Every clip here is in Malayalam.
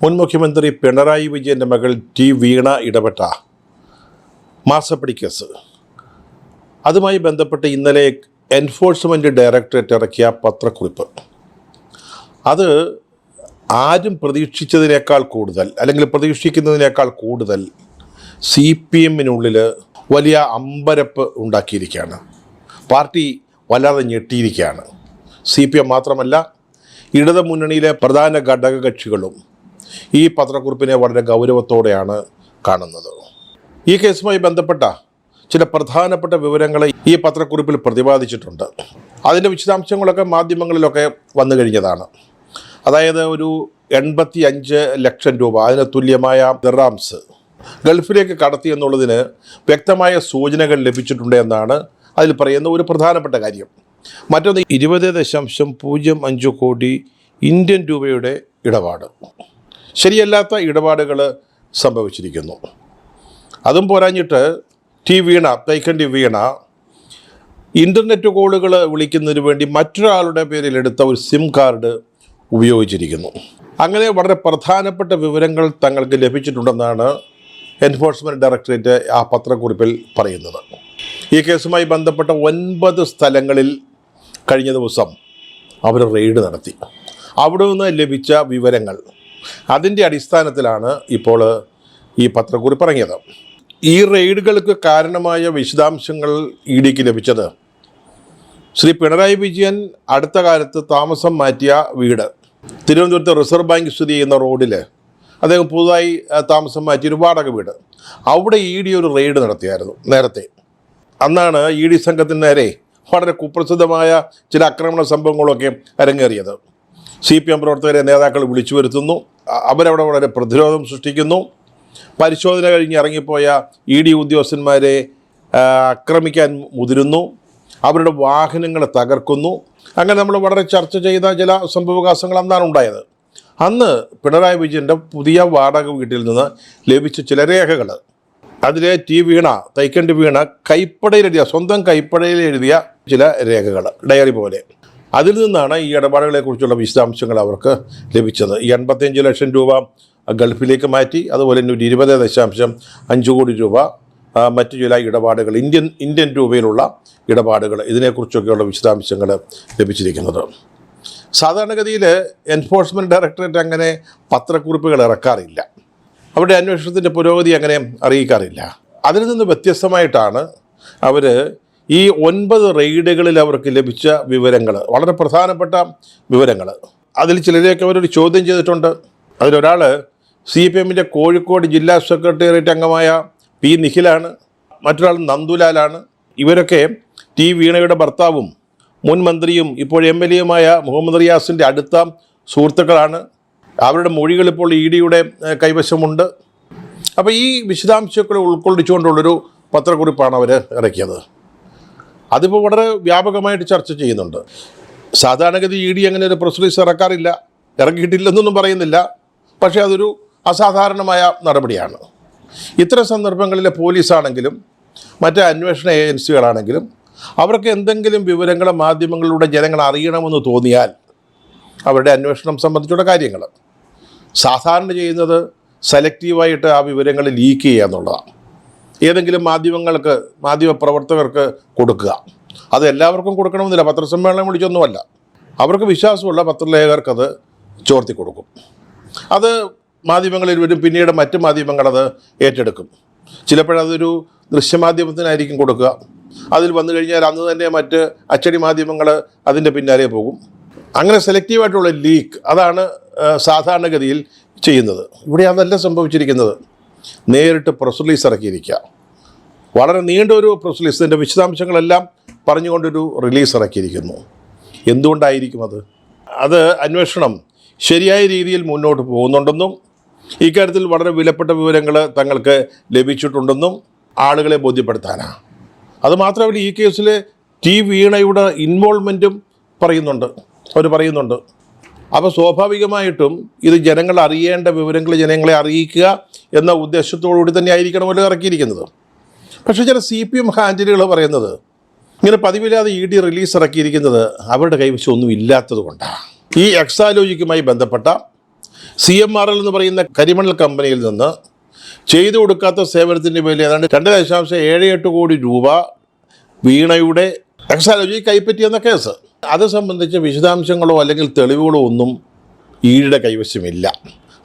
മുൻ മുഖ്യമന്ത്രി പിണറായി വിജയൻ്റെ മകൾ ടി വീണ ഇടപെട്ട മാസപ്പടി കേസ്, അതുമായി ബന്ധപ്പെട്ട് ഇന്നലെ എൻഫോഴ്സ്മെൻറ്റ് ഡയറക്ടറേറ്റ് ഇറക്കിയ പത്രക്കുറിപ്പ്, അത് ആരും പ്രതീക്ഷിച്ചതിനേക്കാൾ കൂടുതൽ, അല്ലെങ്കിൽ പ്രതീക്ഷിക്കുന്നതിനേക്കാൾ കൂടുതൽ CPM-നുള്ളിൽ വലിയ അമ്പരപ്പ് ഉണ്ടാക്കിയിരിക്കുകയാണ്. പാർട്ടി വല്ലാതെ ഞെട്ടിയിരിക്കുകയാണ്. CPM മാത്രമല്ല, ഇടതു മുന്നണിയിലെ പ്രധാന ഘടകകക്ഷികളും ഈ പത്രക്കുറിപ്പിനെ വളരെ ഗൗരവത്തോടെയാണ് കാണുന്നത്. ഈ കേസുമായി ബന്ധപ്പെട്ട ചില പ്രധാനപ്പെട്ട വിവരങ്ങൾ ഈ പത്രക്കുറിപ്പിൽ പ്രതിപാദിച്ചിട്ടുണ്ട്. അതിൻ്റെ വിശദാംശങ്ങളൊക്കെ മാധ്യമങ്ങളിലൊക്കെ വന്നു കഴിഞ്ഞതാണ്. അതായത് ഒരു 85 ലക്ഷം രൂപ, അതിന് തുല്യമായ ദിർഹാംസ് ഗൾഫിലേക്ക് കടത്തി എന്നുള്ളതിന് വ്യക്തമായ സൂചനകൾ ലഭിച്ചിട്ടുണ്ട് എന്നാണ് അതിൽ പറയുന്ന ഒരു പ്രധാനപ്പെട്ട കാര്യം. മറ്റൊന്ന് 20.05 കോടി ഇന്ത്യൻ രൂപയുടെ ഇടപാട്, ശരിയല്ലാത്ത ഇടപാടുകൾ സംഭവിച്ചിരിക്കുന്നു. അതും പോരാഞ്ഞിട്ട് തൈക്കണ്ടി വീണ ഇൻ്റർനെറ്റ് കോളുകൾ വിളിക്കുന്നതിന് വേണ്ടി മറ്റൊരാളുടെ പേരിൽ എടുത്ത ഒരു സിം കാർഡ് ഉപയോഗിച്ചിരിക്കുന്നു. അങ്ങനെ വളരെ പ്രധാനപ്പെട്ട വിവരങ്ങൾ തങ്ങൾക്ക് ലഭിച്ചിട്ടുണ്ടെന്നാണ് എൻഫോഴ്സ്മെൻറ്റ് ഡയറക്ടറേറ്റ് ആ പത്രക്കുറിപ്പിൽ പറയുന്നത്. ഈ കേസുമായി ബന്ധപ്പെട്ട 9 സ്ഥലങ്ങളിൽ കഴിഞ്ഞ ദിവസം അവർ റെയ്ഡ് നടത്തി. അവിടെ നിന്ന് ലഭിച്ച വിവരങ്ങൾ, അതിൻ്റെ അടിസ്ഥാനത്തിലാണ് ഇപ്പോൾ ഈ പത്രക്കുറിപ്പ് ഇറങ്ങിയത്. ഈ റെയ്ഡുകൾക്ക് കാരണമായ വിശദാംശങ്ങൾ EDക്ക് ലഭിച്ചത് ശ്രീ പിണറായി വിജയൻ അടുത്ത കാലത്ത് താമസം മാറ്റിയ വീട്, തിരുവനന്തപുരത്ത് റിസർവ് ബാങ്ക് സ്ഥിതി ചെയ്യുന്ന റോഡിൽ അദ്ദേഹം പുതുതായി താമസം മാറ്റിയൊരു വാടക വീട്, അവിടെ ED ഒരു റെയ്ഡ് നടത്തിയായിരുന്നു നേരത്തെ. അന്നാണ് ED സംഘത്തിന് നേരെ വളരെ കുപ്രസിദ്ധമായ ചില ആക്രമണ സംഭവങ്ങളൊക്കെ അരങ്ങേറിയത്. CPM പ്രവർത്തകരെ നേതാക്കൾ വിളിച്ചു വരുത്തുന്നു, അവരവിടെ വളരെ പ്രതിരോധം സൃഷ്ടിക്കുന്നു. പരിശോധന കഴിഞ്ഞ് ഇറങ്ങിപ്പോയ ED ഉദ്യോഗസ്ഥന്മാരെ ആക്രമിക്കാൻ മുതിരുന്നു, അവരുടെ വാഹനങ്ങൾ തകർക്കുന്നു. അങ്ങനെ നമ്മൾ വളരെ ചർച്ച ചെയ്ത ചില സംഭവവികാസങ്ങൾ അന്നാണ് ഉണ്ടായത്. അന്ന് പിണറായി വിജയൻ്റെ പുതിയ വാടക വീട്ടിൽ നിന്ന് ലഭിച്ച ചില രേഖകൾ, അതിൽ തൈക്കണ്ടി വീണ സ്വന്തം കൈപ്പടയിൽ എഴുതിയ ചില രേഖകൾ, ഡയറി പോലെ, അതിൽ നിന്നാണ് ഈ ഇടപാടുകളെക്കുറിച്ചുള്ള വിശദാംശങ്ങൾ അവർക്ക് ലഭിച്ചത്. ഈ 85 ലക്ഷം രൂപ ഗൾഫിലേക്ക് മാറ്റി, അതുപോലെ തന്നെ 20.5 കോടി രൂപ മറ്റു ചില ഇടപാടുകൾ, ഇന്ത്യൻ രൂപയിലുള്ള ഇടപാടുകൾ, ഇതിനെക്കുറിച്ചൊക്കെയുള്ള വിശദാംശങ്ങൾ ലഭിച്ചിരിക്കുന്നത്. സാധാരണഗതിയിൽ എൻഫോഴ്സ്മെൻറ്റ് ഡയറക്ടറേറ്റ് അങ്ങനെ പത്രക്കുറിപ്പുകൾ ഇറക്കാറില്ല, അവരുടെ അന്വേഷണത്തിൻ്റെ പുരോഗതി അങ്ങനെ അറിയിക്കാറില്ല. അതിൽ നിന്ന് വ്യത്യസ്തമായിട്ടാണ് അവർ ഈ 9 റെയ്ഡുകളിൽ അവർക്ക് ലഭിച്ച വിവരങ്ങൾ, വളരെ പ്രധാനപ്പെട്ട വിവരങ്ങൾ, അതിൽ ചിലരെയൊക്കെ അവരൊരു ചോദ്യം ചെയ്തിട്ടുണ്ട്. അതിലൊരാൾ CPM-ൻ്റെ കോഴിക്കോട് ജില്ലാ സെക്രട്ടേറിയറ്റ് അംഗമായ P. നിഖിലാണ്, മറ്റൊരാൾ നന്ദുലാലാണ്. ഇവരൊക്കെ വീണയുടെ ഭർത്താവും മുൻ മന്ത്രിയും ഇപ്പോൾ MLA-യുമായ മുഹമ്മദ് റിയാസിൻ്റെ അടുത്ത സുഹൃത്തുക്കളാണ്. അവരുടെ മൊഴികൾ ഇപ്പോൾ EDയുടെ കൈവശമുണ്ട്. അപ്പോൾ ഈ വിശദാംശങ്ങൾ ഉൾക്കൊള്ളിച്ചുകൊണ്ടുള്ളൊരു പത്രക്കുറിപ്പാണ് അവർ ഇറക്കിയത്. അതിപ്പോൾ വളരെ വ്യാപകമായിട്ട് ചർച്ച ചെയ്യുന്നുണ്ട്. സാധാരണഗതി ED അങ്ങനെ ഒരു പ്രസ് റിലീസ് ഇറക്കാറില്ല, ഇറക്കിയിട്ടില്ലെന്നൊന്നും പറയുന്നില്ല. പക്ഷേ അതൊരു അസാധാരണമായ നടപടിയാണ്. ഇത്തരം സന്ദർഭങ്ങളിൽ പോലീസാണെങ്കിലും മറ്റ് അന്വേഷണ ഏജൻസികളാണെങ്കിലും അവർക്ക് എന്തെങ്കിലും വിവരങ്ങൾ മാധ്യമങ്ങളിലൂടെ ജനങ്ങൾ അറിയണമെന്ന് തോന്നിയാൽ അവരുടെ അന്വേഷണം സംബന്ധിച്ചുള്ള കാര്യങ്ങൾ സാധാരണ ചെയ്യുന്നത് സെലക്റ്റീവായിട്ട് ആ വിവരങ്ങൾ ലീക്ക് ചെയ്യുക എന്നുള്ളതാണ്. ഏതെങ്കിലും മാധ്യമപ്രവർത്തകർക്ക് കൊടുക്കുക, അത് എല്ലാവർക്കും കൊടുക്കണമെന്നില്ല, പത്രസമ്മേളനം വിളിച്ചൊന്നുമല്ല. അവർക്ക് വിശ്വാസമുള്ള പത്രലേഖകർക്കത് ചോർത്തി കൊടുക്കും. അത് മാധ്യമങ്ങളിൽ വരും, പിന്നീട് മറ്റ് മാധ്യമങ്ങളത് ഏറ്റെടുക്കും. ചിലപ്പോഴതൊരു ദൃശ്യമാധ്യമത്തിനായിരിക്കും കൊടുക്കുക. അതിൽ വന്നു കഴിഞ്ഞാൽ അന്ന് തന്നെ മറ്റ് അച്ചടി മാധ്യമങ്ങൾ അതിൻ്റെ പിന്നാലെ പോകും. അങ്ങനെ സെലക്റ്റീവായിട്ടുള്ള ലീക്ക്, അതാണ് സാധാരണഗതിയിൽ ചെയ്യുന്നത്. ഇവിടെ അതല്ല സംഭവിച്ചിരിക്കുന്നത്. നേരിട്ട് പ്രസ് റിലീസ് ഇറക്കിയിരിക്കുക, വളരെ നീണ്ടൊരു പ്രസ് റിലീസ്, ഇതിൻ്റെ വിശദാംശങ്ങളെല്ലാം പറഞ്ഞുകൊണ്ടൊരു റിലീസ് ഇറക്കിയിരിക്കുന്നു. എന്തുകൊണ്ടായിരിക്കും അത് അന്വേഷണം ശരിയായ രീതിയിൽ മുന്നോട്ട് പോകുന്നുണ്ടെന്നും ഇക്കാര്യത്തിൽ വളരെ വിലപ്പെട്ട വിവരങ്ങൾ തങ്ങൾക്ക് ലഭിച്ചിട്ടുണ്ടെന്നും ആളുകളെ ബോധ്യപ്പെടുത്താനാണ്. അതുമാത്രമല്ല, ഈ കേസിൽ വീണയുടെ ഇൻവോൾവ്മെൻറ്റും അവർ പറയുന്നുണ്ട്. അപ്പോൾ സ്വാഭാവികമായിട്ടും ഇത് ജനങ്ങൾ അറിയേണ്ട വിവരങ്ങൾ ജനങ്ങളെ അറിയിക്കുക എന്ന ഉദ്ദേശത്തോടുകൂടി തന്നെ ആയിരിക്കണമല്ലോ ഇറക്കിയിരിക്കുന്നത്. പക്ഷേ ചില CPM ഹാൻഡിലുകൾ പറയുന്നത് ഇങ്ങനെ പതിവില്ലാതെ ED റിലീസ് ഇറക്കിയിരിക്കുന്നത് അവരുടെ കൈവശം ഒന്നും ഇല്ലാത്തത് കൊണ്ടാണ്. ഈ എക്സാലോജിക്കുമായി ബന്ധപ്പെട്ട CMRL എന്ന് പറയുന്ന കരിമണൽ കമ്പനിയിൽ നിന്ന് ചെയ്തു കൊടുക്കാത്ത സേവനത്തിൻ്റെ പേരിൽ ഏതാണ്ട് 2.78 കോടി രൂപ വീണയുടെ എക്സാലോജി കൈപ്പറ്റിയെന്ന കേസ്. അത് സംബന്ധിച്ച് വിശദാംശങ്ങളോ അല്ലെങ്കിൽ തെളിവുകളോ ഒന്നും ഈയുടെ കൈവശമില്ല.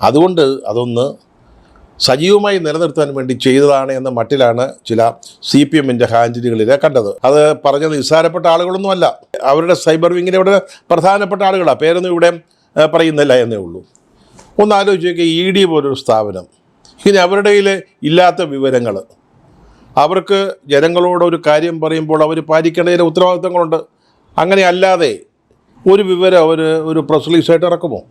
അതുകൊണ്ട് അതൊന്ന് സജീവമായി നിലനിർത്താൻ വേണ്ടി ചെയ്തതാണ് എന്ന മട്ടിലാണ് ചില CPMൻ്റെ ഹാൻഡിലുകളിലെ കണ്ടത്. അത് പറഞ്ഞത് നിസ്സാരപ്പെട്ട ആളുകളൊന്നുമല്ല, അവരുടെ സൈബർ വിങ്ങിൻ്റെ ഇവിടെ പ്രധാനപ്പെട്ട ആളുകളാണ്. പേരൊന്നും ഇവിടെ പറയുന്നില്ല എന്നേ ഉള്ളൂ. ഒന്ന് ആലോചിക്കുക, ED പോലൊരു സ്ഥാപനം ഇനി അവരുടെ കയ്യിൽ ഇല്ലാത്ത വിവരങ്ങൾ, അവർക്ക് ജനങ്ങളോട് ഒരു കാര്യം പറയുമ്പോൾ അവർ പാലിക്കേണ്ട ചില ഉത്തരവാദിത്തങ്ങളുണ്ട്. അങ്ങനെ അല്ലാതെ ഒരു വിവരം അവർ ഒരു പ്രസ് റിലീസായിട്ട് ഇറക്കുമോ?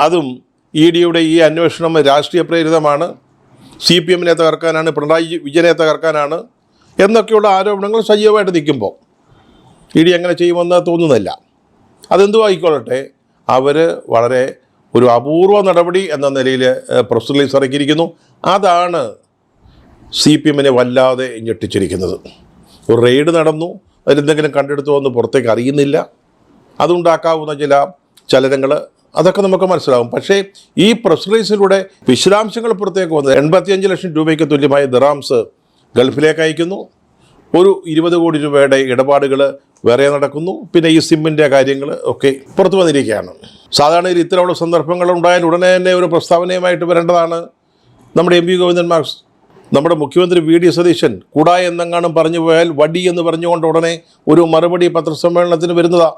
അതും EDയുടെ ഈ അന്വേഷണം രാഷ്ട്രീയ പ്രേരിതമാണ്, CPMനെ തകർക്കാനാണ്, പിണറായി വിജയനെ തകർക്കാനാണ് എന്നൊക്കെയുള്ള ആരോപണങ്ങൾ സജീവമായിട്ട് നിൽക്കുമ്പോൾ ED അങ്ങനെ ചെയ്യുമെന്ന് തോന്നുന്നില്ല. അതെന്തു ആയിക്കൊള്ളട്ടെ, അവർ വളരെ ഒരു അപൂർവ നടപടി എന്ന നിലയിൽ പ്രസ് റിലീസ് ഇറക്കിയിരിക്കുന്നു. അതാണ് CPMനെ വല്ലാതെ ഞെട്ടിച്ചിരിക്കുന്നത്. ഒരു റെയ്ഡ് നടന്നു, അതിലെന്തെങ്കിലും കണ്ടെടുത്തു എന്ന് പുറത്തേക്ക് അറിയുന്നില്ല. അതുണ്ടാക്കാവുന്ന ചില ചലനങ്ങൾ അതൊക്കെ നമുക്ക് മനസ്സിലാവും. പക്ഷേ ഈ പ്രസ് റിലീസിലൂടെ വിശദാംശങ്ങൾ പുറത്തേക്ക് വന്നത് 85 ലക്ഷം രൂപയ്ക്ക് തുല്യമായ ദിറാംസ് ഗൾഫിലേക്ക് അയക്കുന്നു, ഒരു 20 കോടി രൂപയുടെ ഇടപാടുകൾ വേറെ നടക്കുന്നു, പിന്നെ ഈ സിമ്മിൻ്റെ കാര്യങ്ങൾ ഒക്കെ പുറത്തു വന്നിരിക്കുകയാണ്. സാധാരണ ഇത്തരമുള്ള സന്ദർഭങ്ങൾ ഉണ്ടായാൽ ഉടനെ തന്നെ ഒരു പ്രസ്താവനയുമായിട്ട് വരേണ്ടതാണ് നമ്മുടെ MP ഗോവിന്ദൻ മാഷ്. നമ്മുടെ മുഖ്യമന്ത്രി VD സതീശൻ കൂടായ എന്നെങ്ങാനും പറഞ്ഞു പോയാൽ വടി എന്ന് പറഞ്ഞുകൊണ്ട് ഉടനെ ഒരു മറുപടി പത്രസമ്മേളനത്തിന് വരുന്നതാണ്.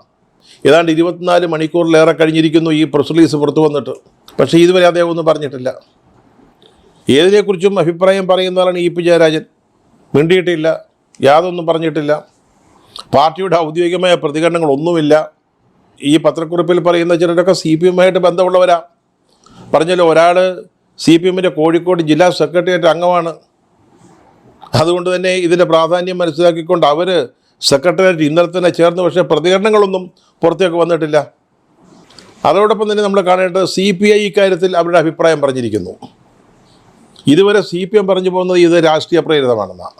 ഏതാണ്ട് 24 മണിക്കൂറിലേറെ കഴിഞ്ഞിരിക്കുന്നു ഈ പ്രസ് റിലീസ് പുറത്തു വന്നിട്ട്. പക്ഷേ ഇതുവരെ അദ്ദേഹം ഒന്നും പറഞ്ഞിട്ടില്ല. ഏതിനെക്കുറിച്ചും അഭിപ്രായം പറയുന്നതാണ് EP ജയരാജൻ. മിണ്ടിയിട്ടില്ല, യാതൊന്നും പറഞ്ഞിട്ടില്ല. പാർട്ടിയുടെ ഔദ്യോഗികമായ പ്രതികരണങ്ങളൊന്നുമില്ല. ഈ പത്രക്കുറിപ്പിൽ പറയുന്ന ചിലരൊക്കെ CPMമായിട്ട് ബന്ധമുള്ളവരാ. പറഞ്ഞല്ലോ, ഒരാൾ CPMൻ്റെ കോഴിക്കോട് ജില്ലാ സെക്രട്ടേറിയറ്റ് അംഗമാണ്. അതുകൊണ്ട് തന്നെ ഇതിൻ്റെ പ്രാധാന്യം മനസ്സിലാക്കിക്കൊണ്ട് അവർ സെക്രട്ടേറിയറ്റ് ഇന്നലെ തന്നെ ചേർന്ന്, പക്ഷേ പ്രതികരണങ്ങളൊന്നും പുറത്തേക്ക് വന്നിട്ടില്ല. അതോടൊപ്പം തന്നെ നമ്മൾ കാണേണ്ടത് CPI ഇക്കാര്യത്തിൽ അവരുടെ അഭിപ്രായം പറഞ്ഞിരിക്കുന്നു. ഇതുവരെ CPM പറഞ്ഞു പോകുന്നത് ഇത് രാഷ്ട്രീയ പ്രേരിതമാണെന്നാണ്.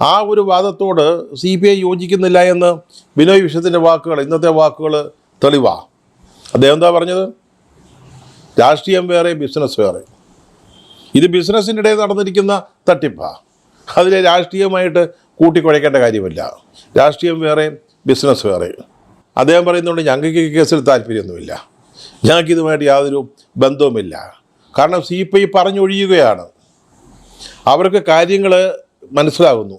ആ ഒരു വാദത്തോട് CPI യോജിക്കുന്നില്ല എന്ന് ബിനോയ് വിശ്വത്തിൻ്റെ വാക്കുകൾ, ഇന്നത്തെ വാക്കുകൾ തെളിവാ. അദ്ദേഹം എന്താ പറഞ്ഞത്? രാഷ്ട്രീയം വേറെ, ബിസിനസ് വേറെ. ഇത് ബിസിനസ്സിൻ്റെ ഇടയിൽ നടന്നിരിക്കുന്ന തട്ടിപ്പാണ്. അതിലെ രാഷ്ട്രീയമായിട്ട് കൂട്ടിക്കുഴയ്ക്കേണ്ട കാര്യമില്ല. രാഷ്ട്രീയം വേറെ, ബിസിനസ് വേറെ. അദ്ദേഹം പറയുന്നുണ്ട്, ഞങ്ങൾക്ക് ഈ കേസിൽ താല്പര്യമൊന്നുമില്ല, ഞങ്ങൾക്കിതുമായിട്ട് യാതൊരു ബന്ധവുമില്ല. കാരണം CPI പറഞ്ഞൊഴിയുകയാണ്. അവർക്ക് കാര്യങ്ങൾ മനസ്സിലാകുന്നു,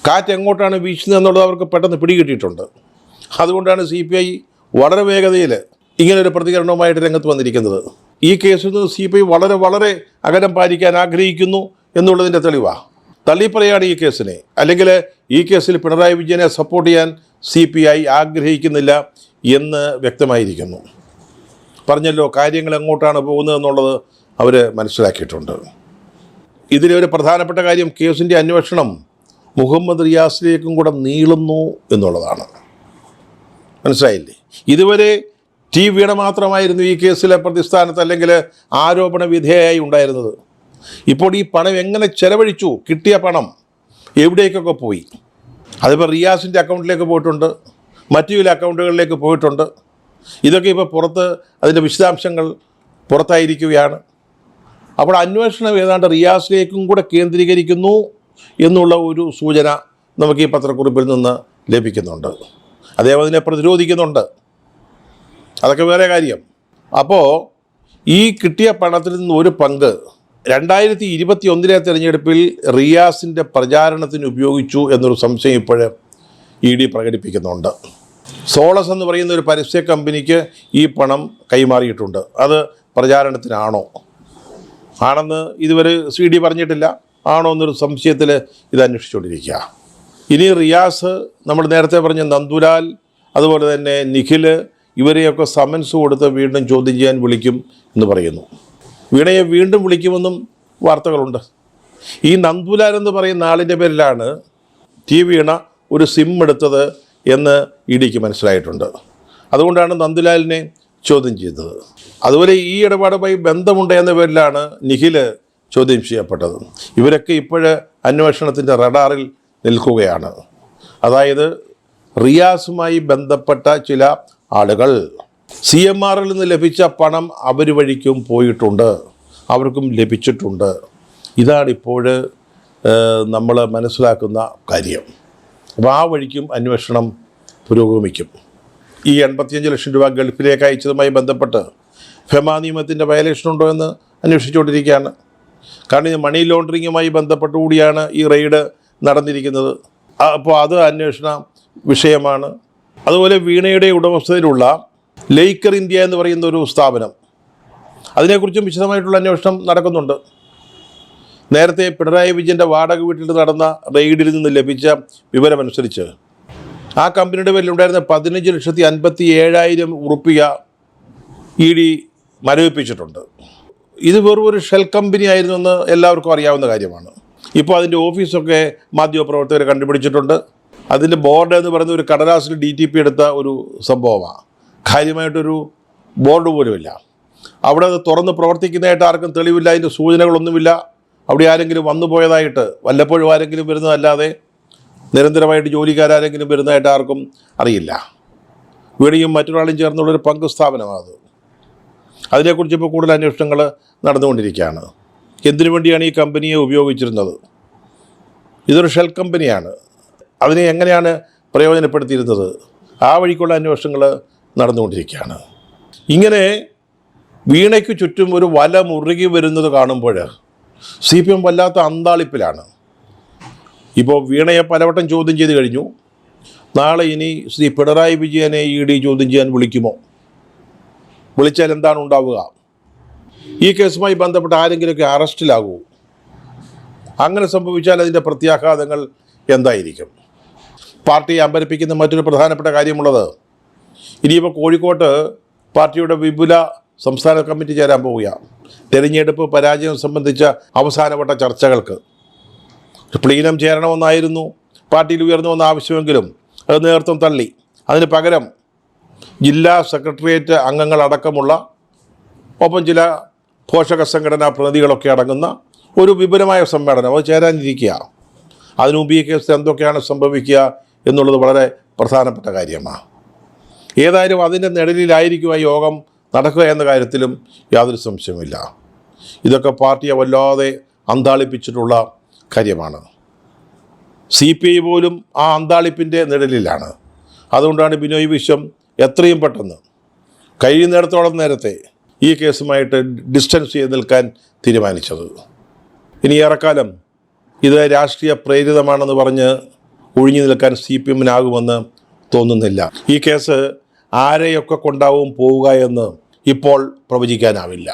കാറ്റ് എങ്ങോട്ടാണ് വീശുന്നത് എന്നുള്ളത് അവർക്ക് പെട്ടെന്ന് പിടികിട്ടിയിട്ടുണ്ട്. അതുകൊണ്ടാണ് CPI വളരെ വേഗതയിൽ ഇങ്ങനൊരു പ്രതികരണവുമായിട്ട് രംഗത്ത് വന്നിരിക്കുന്നത്. ഈ കേസിൽ നിന്ന് CPI വളരെ വളരെ അകലം പാലിക്കാൻ ആഗ്രഹിക്കുന്നു എന്നുള്ളതിൻ്റെ തെളിവാണ്. തള്ളിപ്പറയാണ് ഈ കേസിനെ, അല്ലെങ്കിൽ ഈ കേസിൽ പിണറായി വിജയനെ സപ്പോർട്ട് ചെയ്യാൻ CPI ആഗ്രഹിക്കുന്നില്ല എന്ന് വ്യക്തമായിരിക്കുന്നു. പറഞ്ഞല്ലോ, കാര്യങ്ങൾ എങ്ങോട്ടാണ് പോകുന്നത് എന്നുള്ളത് അവർ മനസ്സിലാക്കിയിട്ടുണ്ട്. ഇതിലെ ഒരു പ്രധാനപ്പെട്ട കാര്യം, കേസിൻ്റെ അന്വേഷണം മുഹമ്മദ് റിയാസിലേക്കും കൂടെ നീളുന്നു എന്നുള്ളതാണ്. മനസ്സിലായില്ലേ? ഇതുവരെ വീണ മാത്രമായിരുന്നു ഈ കേസിലെ പ്രതിസ്ഥാനത്ത് അല്ലെങ്കിൽ ആരോപണ വിധേയയായി ഉണ്ടായിരുന്നത്. ഇപ്പോൾ ഈ പണം എങ്ങനെ ചെലവഴിച്ചു, കിട്ടിയ പണം എവിടേക്കൊക്കെ പോയി, അതിപ്പോൾ റിയാസിൻ്റെ അക്കൗണ്ടിലേക്ക് പോയിട്ടുണ്ട്, മറ്റു ചില അക്കൗണ്ടുകളിലേക്ക് പോയിട്ടുണ്ട്. ഇതൊക്കെ ഇപ്പോൾ പുറത്ത്, അതിൻ്റെ വിശദാംശങ്ങൾ പുറത്തായിരിക്കുകയാണ്. അപ്പോൾ അന്വേഷണം ഏതാണ്ട് റിയാസിലേക്കും കൂടെ കേന്ദ്രീകരിക്കുന്നു എന്നുള്ള ഒരു സൂചന നമുക്ക് ഈ പത്രക്കുറിപ്പിൽ നിന്ന് ലഭിക്കുന്നുണ്ട്. അദ്ദേഹം അതിനെ പ്രതിരോധിക്കുന്നുണ്ട്, അതൊക്കെ വേറെ കാര്യം. അപ്പോൾ ഈ കിട്ടിയ പണത്തിൽ നിന്ന് ഒരു പങ്ക് 2021 തെരഞ്ഞെടുപ്പിൽ റിയാസിൻ്റെ പ്രചാരണത്തിന് ഉപയോഗിച്ചു എന്നൊരു സംശയം ഇപ്പോഴ് ED പ്രകടിപ്പിക്കുന്നുണ്ട്. സോളസ് എന്ന് പറയുന്ന ഒരു പരസ്യ കമ്പനിക്ക് ഈ പണം കൈമാറിയിട്ടുണ്ട്. അത് പ്രചാരണത്തിനാണോ? ആണെന്ന് ഇതുവരെ CD പറഞ്ഞിട്ടില്ല. ആണോ എന്നൊരു സംശയത്തിൽ ഇത് അന്വേഷിച്ചുകൊണ്ടിരിക്കുക. ഇനി റിയാസ്, നമ്മൾ നേരത്തെ പറഞ്ഞ നന്ദുലാൽ, അതുപോലെ തന്നെ നിഖിൽ, ഇവരെയൊക്കെ സമൻസ് കൊടുത്ത് വീണ്ടും ചോദ്യം ചെയ്യാൻ വിളിക്കും എന്ന് പറയുന്നു. വീണയെ വീണ്ടും വിളിക്കുമെന്നും വാർത്തകളുണ്ട്. ഈ നന്ദുലാൽ എന്ന് പറയുന്ന ആളിൻ്റെ പേരിലാണ് വീണ ഒരു സിം എടുത്തത് എന്ന് EDക്ക് മനസ്സിലായിട്ടുണ്ട്. അതുകൊണ്ടാണ് നന്ദുലാലിനെ ചോദ്യം ചെയ്തത്. അതുപോലെ ഈ ഇടപാടുമായി ബന്ധമുണ്ട് എന്ന പേരിലാണ് നിഖിൽ ചോദ്യം ചെയ്യപ്പെട്ടത്. ഇവരൊക്കെ ഇപ്പോഴ് അന്വേഷണത്തിൻ്റെ റഡാറിൽ നിൽക്കുകയാണ്. അതായത് റിയാസുമായി ബന്ധപ്പെട്ട ചില ആളുകൾ CMRൽ നിന്ന് ലഭിച്ച പണം അവർ വഴിക്കും പോയിട്ടുണ്ട്, അവർക്കും ലഭിച്ചിട്ടുണ്ട്. ഇതാണിപ്പോൾ നമ്മൾ മനസ്സിലാക്കുന്ന കാര്യം. അപ്പോൾ ആ വഴിക്കും അന്വേഷണം പുരോഗമിക്കും. ഈ 85 ലക്ഷം രൂപ ഗൾഫിലേക്ക് അയച്ചതുമായി ബന്ധപ്പെട്ട് ഫെമ നിയമത്തിൻ്റെ വയലേഷൻ ഉണ്ടോ എന്ന് അന്വേഷിച്ചുകൊണ്ടിരിക്കുകയാണ്. കാരണം ഇത് മണി ലോണ്ടറിങ്ങുമായി ബന്ധപ്പെട്ടുകൂടിയാണ് ഈ റെയ്ഡ് നടന്നിരിക്കുന്നത്. അപ്പോൾ അത് അന്വേഷണ വിഷയമാണ്. അതുപോലെ വീണയുടെ ഉടമസ്ഥതയിലുള്ള ലേക്കർ ഇന്ത്യ എന്ന് പറയുന്ന ഒരു സ്ഥാപനം, അതിനെക്കുറിച്ചും വിശദമായിട്ടുള്ള അന്വേഷണം നടക്കുന്നുണ്ട്. നേരത്തെ പിണറായി വിജയൻ്റെ വാടക വീട്ടിൽ നടന്ന റെയ്ഡിൽ നിന്ന് ലഭിച്ച വിവരമനുസരിച്ച് ആ കമ്പനിയുടെ പേരിലുണ്ടായിരുന്ന 15,57,000 ഉറുപ്പിക ED മരവിപ്പിച്ചിട്ടുണ്ട്. ഇത് വെറും ഒരു ഷെൽ കമ്പനി ആയിരുന്നു എന്ന് എല്ലാവർക്കും അറിയാവുന്ന കാര്യമാണ്. ഇപ്പോൾ അതിൻ്റെ ഓഫീസൊക്കെ മാധ്യമപ്രവർത്തകർ കണ്ടുപിടിച്ചിട്ടുണ്ട്. അതിൻ്റെ ബോർഡ് എന്ന് പറയുന്ന ഒരു കടലാസിൽ DTP എടുത്ത ഒരു സംഭവമാണ്. കാര്യമായിട്ടൊരു ബോർഡ് പോലുമില്ല. അവിടെ അത് തുറന്ന് പ്രവർത്തിക്കുന്നതായിട്ട് ആർക്കും തെളിവില്ല, അതിൻ്റെ സൂചനകളൊന്നുമില്ല. അവിടെ ആരെങ്കിലും വന്നു പോയതായിട്ട് വല്ലപ്പോഴും ആരെങ്കിലും വരുന്നതല്ലാതെ നിരന്തരമായിട്ട് ജോലിക്കാരെങ്കിലും വരുന്നതായിട്ട് ആർക്കും അറിയില്ല. വീണയും മറ്റൊരാളും ചേർന്നുള്ളൊരു പങ്ക് സ്ഥാപനമാണ് അത്. അതിനെക്കുറിച്ച് ഇപ്പോൾ കൂടുതൽ അന്വേഷണങ്ങൾ നടന്നുകൊണ്ടിരിക്കുകയാണ്. എന്തിനു വേണ്ടിയാണ് ഈ കമ്പനിയെ ഉപയോഗിച്ചിരുന്നത്? ഇതൊരു ഷെൽ കമ്പനിയാണ്. അതിനെ എങ്ങനെയാണ് പ്രയോജനപ്പെടുത്തിയിരുന്നത്? ആ വഴിക്കുള്ള അന്വേഷണങ്ങൾ നടന്നുകൊണ്ടിരിക്കുകയാണ്. ഇങ്ങനെ വീണയ്ക്ക് ചുറ്റും ഒരു വല മുറുകി വരുന്നത് കാണുമ്പോൾ CPM വല്ലാത്ത അന്താളിപ്പിലാണ്. ഇപ്പോൾ വീണയെ പലവട്ടം ചോദ്യം ചെയ്ത് കഴിഞ്ഞു. നാളെ ഇനി ശ്രീ പിണറായി വിജയനെ ED ചോദ്യം ചെയ്യാൻ വിളിക്കുമോ? വിളിച്ചാൽ എന്താണ് ഉണ്ടാവുക? ഈ കേസുമായി ബന്ധപ്പെട്ട് ആരെങ്കിലുമൊക്കെ അറസ്റ്റിലാകുമോ? അങ്ങനെ സംഭവിച്ചാൽ അതിൻ്റെ പ്രത്യാഘാതങ്ങൾ എന്തായിരിക്കും? പാർട്ടിയെ അമ്പരപ്പിക്കുന്ന മറ്റൊരു പ്രധാനപ്പെട്ട കാര്യമുള്ളത്, ഇനിയിപ്പോൾ കോഴിക്കോട്ട് പാർട്ടിയുടെ വിപുല സംസ്ഥാന കമ്മിറ്റി ചേരാൻ പോവുകയാണ്. തെരഞ്ഞെടുപ്പ് പരാജയം സംബന്ധിച്ച അവസാനവട്ട ചർച്ചകൾക്ക് പ്ലീനം ചേരണമെന്നായിരുന്നു പാർട്ടിയിൽ ഉയർന്നു വന്ന ആവശ്യമെങ്കിലും അത് നേതൃത്വം തള്ളി. അതിന് പകരം ജില്ലാ സെക്രട്ടേറിയറ്റ് അംഗങ്ങളടക്കമുള്ള ഒപ്പം ചില പോഷക സംഘടനാ പ്രതിനിധികളൊക്കെ അടങ്ങുന്ന ഒരു വിപുലമായ സമ്മേളനം അത് ചേരാനിരിക്കുക. അതിനുമുമ്പ് ഈ കേസിൽ എന്തൊക്കെയാണ് സംഭവിക്കുക എന്നുള്ളത് വളരെ പ്രധാനപ്പെട്ട കാര്യമാണ്. ഏതായാലും അതിൻ്റെ നിഴലിലായിരിക്കും ആ യോഗം നടക്കുക എന്ന കാര്യത്തിലും യാതൊരു സംശയമില്ല. ഇതൊക്കെ പാർട്ടിയെ വല്ലാതെ അന്താളിപ്പിച്ചിട്ടുള്ള കാര്യമാണ്. CPI പോലും ആ അന്താളിപ്പിൻ്റെ നിഴലിലാണ്. അതുകൊണ്ടാണ് ബിനോയ് വിശ്വം എത്രയും പെട്ടെന്ന് കഴിയുന്നിടത്തോളം നേരത്തെ ഈ കേസുമായിട്ട് ഡിസ്റ്റൻസ് ചെയ്ത് നിൽക്കാൻ തീരുമാനിച്ചത്. ഇനി ഏറെക്കാലം ഇത് രാഷ്ട്രീയ പ്രേരിതമാണെന്ന് പറഞ്ഞ് ഒഴിഞ്ഞു നിൽക്കാൻ CPMനാകുമെന്ന് തോന്നുന്നില്ല. ഈ കേസ് ആരെയൊക്കെ കൊണ്ടാവും പോവുക എന്ന് ഇപ്പോൾ പ്രവചിക്കാനാവില്ല.